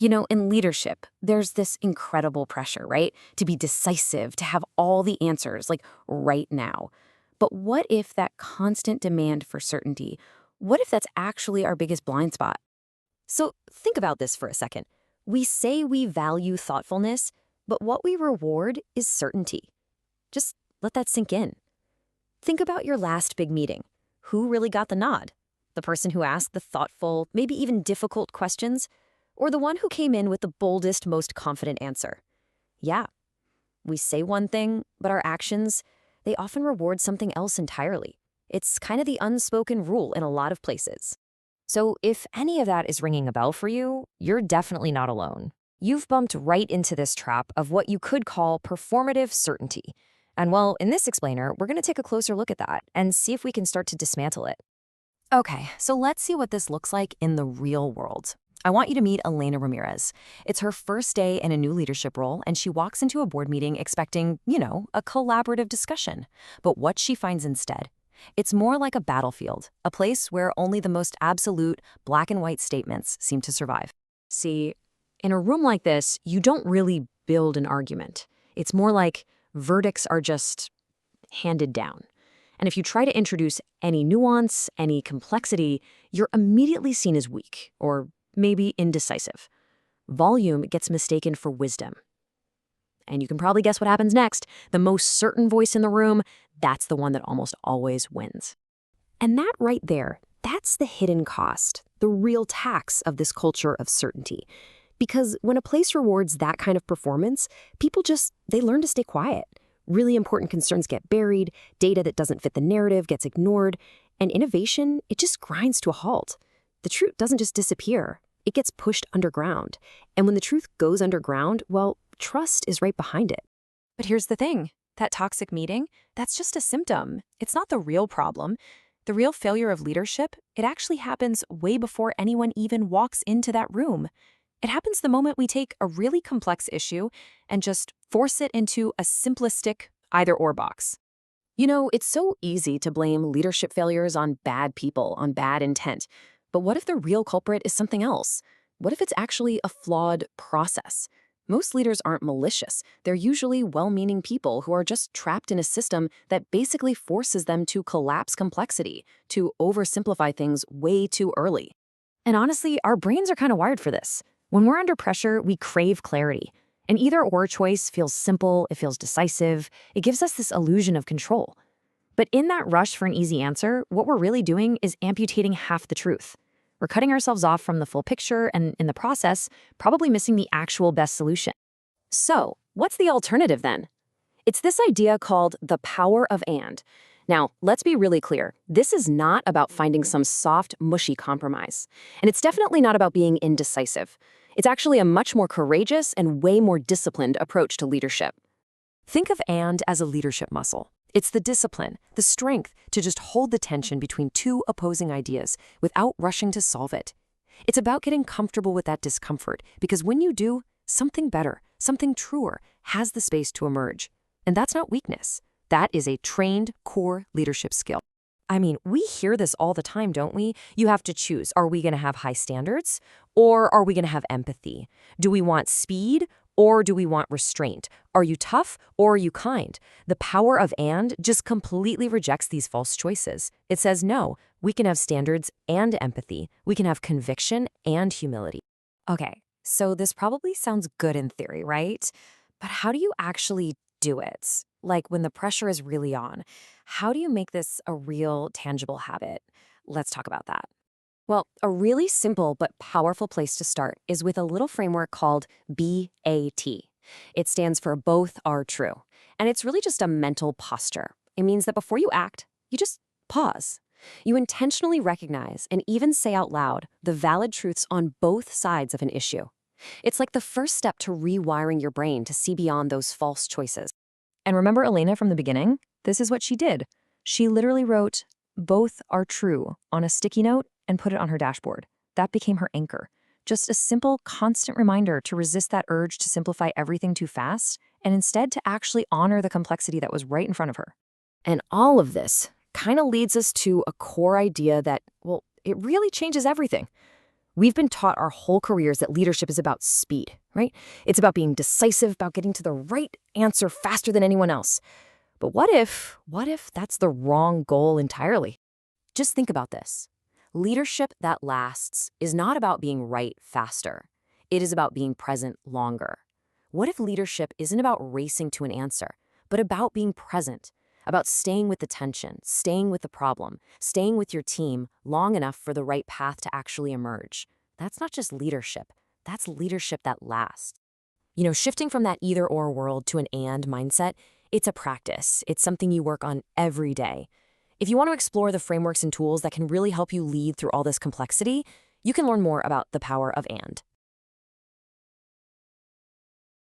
In leadership, there's this incredible pressure, right? To be decisive, to have all the answers, like right now. But what if that constant demand for certainty, what if that's actually our biggest blind spot? So think about this for a second. We say we value thoughtfulness, but what we reward is certainty. Just let that sink in. Think about your last big meeting. Who really got the nod? The person who asked the thoughtful, maybe even difficult questions? Or the one who came in with the boldest, most confident answer? Yeah, we say one thing, but our actions, they often reward something else entirely. It's kind of the unspoken rule in a lot of places. So if any of that is ringing a bell for you, you're definitely not alone. You've bumped right into this trap of what you could call performative certainty. And well, in this explainer, we're going to take a closer look at that and see if we can start to dismantle it. Okay, so let's see what this looks like in the real world. I want you to meet Elena Ramirez. It's her first day in a new leadership role, and she walks into a board meeting expecting, a collaborative discussion. But what she finds instead? It's more like a battlefield, a place where only the most absolute black and white statements seem to survive. See, in a room like this, you don't really build an argument. It's more like verdicts are just handed down. And if you try to introduce any nuance, any complexity, you're immediately seen as weak, or maybe indecisive. Volume gets mistaken for wisdom. And you can probably guess what happens next. The most certain voice in the room, that's the one that almost always wins. And that right there, that's the hidden cost, the real tax of this culture of certainty. Because when a place rewards that kind of performance, people they learn to stay quiet. Really important concerns get buried, data that doesn't fit the narrative gets ignored, and innovation, it just grinds to a halt. The truth doesn't just disappear, it gets pushed underground. And when the truth goes underground, well, trust is right behind it. But here's the thing. That toxic meeting, that's just a symptom. It's not the real problem. The real failure of leadership, it actually happens way before anyone even walks into that room. It happens the moment we take a really complex issue and just force it into a simplistic either-or box. It's so easy to blame leadership failures on bad people, on bad intent. But what if the real culprit is something else? What if it's actually a flawed process? Most leaders aren't malicious. They're usually well-meaning people who are just trapped in a system that basically forces them to collapse complexity, to oversimplify things way too early. And honestly, our brains are kind of wired for this. When we're under pressure, we crave clarity. An either-or choice feels simple, it feels decisive, it gives us this illusion of control. But in that rush for an easy answer, what we're really doing is amputating half the truth. We're cutting ourselves off from the full picture and, in the process, probably missing the actual best solution. So, what's the alternative then? It's this idea called the power of and. Now, let's be really clear. This is not about finding some soft, mushy compromise. And it's definitely not about being indecisive. It's actually a much more courageous and way more disciplined approach to leadership. Think of and as a leadership muscle. It's the discipline, the strength to just hold the tension between two opposing ideas without rushing to solve it. It's about getting comfortable with that discomfort, because when you do, something better, something truer, has the space to emerge. And that's not weakness. That is a trained core leadership skill. I mean, we hear this all the time, don't we? You have to choose. Are we going to have high standards, or are we going to have empathy? Do we want speed, or do we want restraint? Are you tough, or are you kind? The power of and just completely rejects these false choices. It says, no, we can have standards and empathy. We can have conviction and humility. Okay, so this probably sounds good in theory, right? But how do you actually do it? Like when the pressure is really on, how do you make this a real, tangible habit? Let's talk about that. Well, a really simple but powerful place to start is with a little framework called BAT. It stands for both are true. And it's really just a mental posture. It means that before you act, you just pause. You intentionally recognize and even say out loud the valid truths on both sides of an issue. It's like the first step to rewiring your brain to see beyond those false choices. And remember Elena from the beginning? This is what she did. She literally wrote, "Both are true," on a sticky note and put it on her dashboard. That became her anchor. Just a simple, constant reminder to resist that urge to simplify everything too fast and instead to actually honor the complexity that was right in front of her. And all of this kind of leads us to a core idea that, well, it really changes everything. We've been taught our whole careers that leadership is about speed, right? It's about being decisive, about getting to the right answer faster than anyone else. But what if that's the wrong goal entirely? Just think about this. Leadership that lasts is not about being right faster. It is about being present longer. What if leadership isn't about racing to an answer, but about being present, about staying with the tension, staying with the problem, staying with your team long enough for the right path to actually emerge? That's not just leadership. That's leadership that lasts. Shifting from that either-or world to an and mindset, it's a practice. It's something you work on every day. If you want to explore the frameworks and tools that can really help you lead through all this complexity, you can learn more about the power of and.